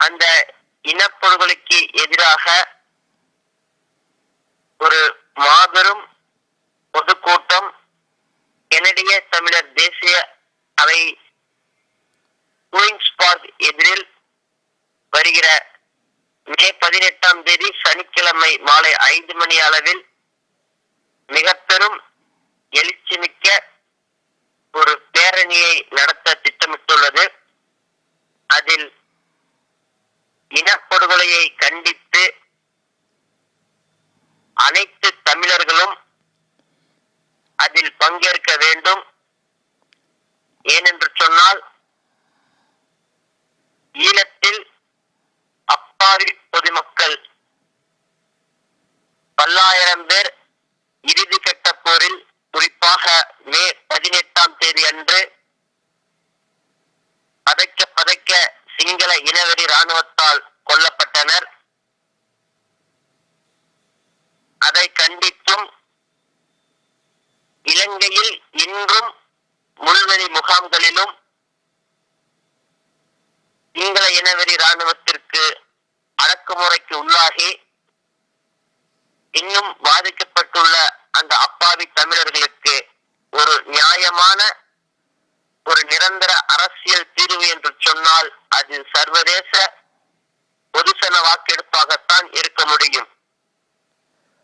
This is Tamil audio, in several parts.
அந்த இனப்படுகொலைக்கு எதிராக ஒரு மாபெரும் பொதுக்கூட்டம் கெனடிய தமிழர் தேசிய அவை குயின்ஸ் பார்க் எதிரில் வருகிற மே 18 சனிக்கிழமை மாலை 5 மணி அளவில் மிக பெரும் எழுச்சிமிக்க ஒரு பேரணியை நடத்த திட்டமிட்டுள்ளது. அதில் இனப்படுகொலையை கண்டித்து அனைத்து தமிழர்களும் அதில் பங்கேற்க வேண்டும். ஏனென்று சொன்னால் ஈழத்தில் அப்பாவி பொதுமக்கள் பல்லாயிரம் பேர் இறுதி கட்ட போரில் குறிப்பாக மே 18 அன்று பதைக்க சிங்கள இனவெறி இராணுவத்தால் கொல்லப்பட்டனர். அதை கண்டித்தும் இலங்கையில் இன்றும் முள்வெளி முகாம்களிலும் சிங்கள இனவெறி இராணுவத்திற்கு அடக்குமுறைக்கு உள்ளாகி இன்னும் பாதிக்கப்பட்டுள்ள அந்த அப்பாவி தமிழர்களுக்கு ஒரு நியாயமான ஒரு நிரந்தர அரசியல் தீர்வு என்று சொன்னால் அது சர்வதேச பொதுசன வாக்கெடுப்பாகத்தான் இருக்க முடியும்.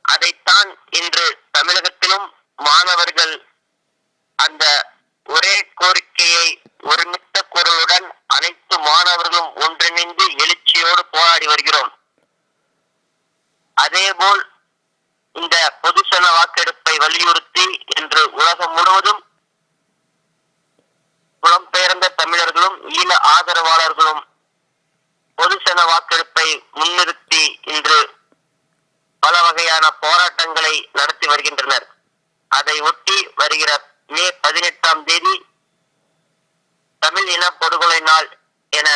அதைத்தான் இன்று தமிழகத்திலும் மாணவர்கள் அந்த ஒரே கோரிக்கையை ஒருமித்த குரலுடன் அனைத்து மாணவர்களும் ஒன்றிணைந்து எழுச்சியோடு போராடி வருகிறோம். அதேபோல் இந்த பொதுசன வாக்கெடுப்பை வலியுறுத்தி இன்று உலகம் முழுவதும் புலம்பெயர்ந்த தமிழர்களும் ஈழ ஆதரவாளர்களும் பொதுசன வாக்கெடுப்பை முன்னிறுத்தி இன்று பல வகையான போராட்டங்களை நடத்தி வருகின்றனர். அதை ஒட்டி வருகிற மே 18 தமிழ் இன படுகொலை நாள் என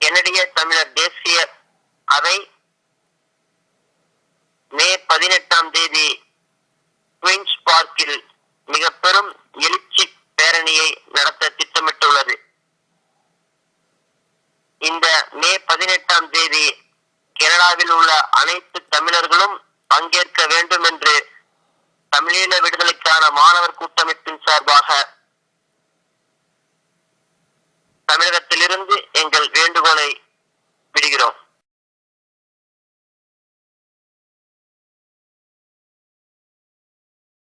கெனடிய தமிழர் தேசிய அவை மே 18 குயின்ஸ் பார்க்கில் மிக பெரும் எழுச்சி பேரணியை நடத்த திட்டமிட்டுள்ளது. இந்த மே 18 கனடாவில் உள்ள அனைத்து தமிழர்களும் பங்கேற்க வேண்டும் என்று தமிழீழ விடுதலைக்கான மாணவர் கூட்டமைப்பின் சார்பாக தமிழகத்திலிருந்து எங்கள் வேண்டுகோளை விடுகிறோம்.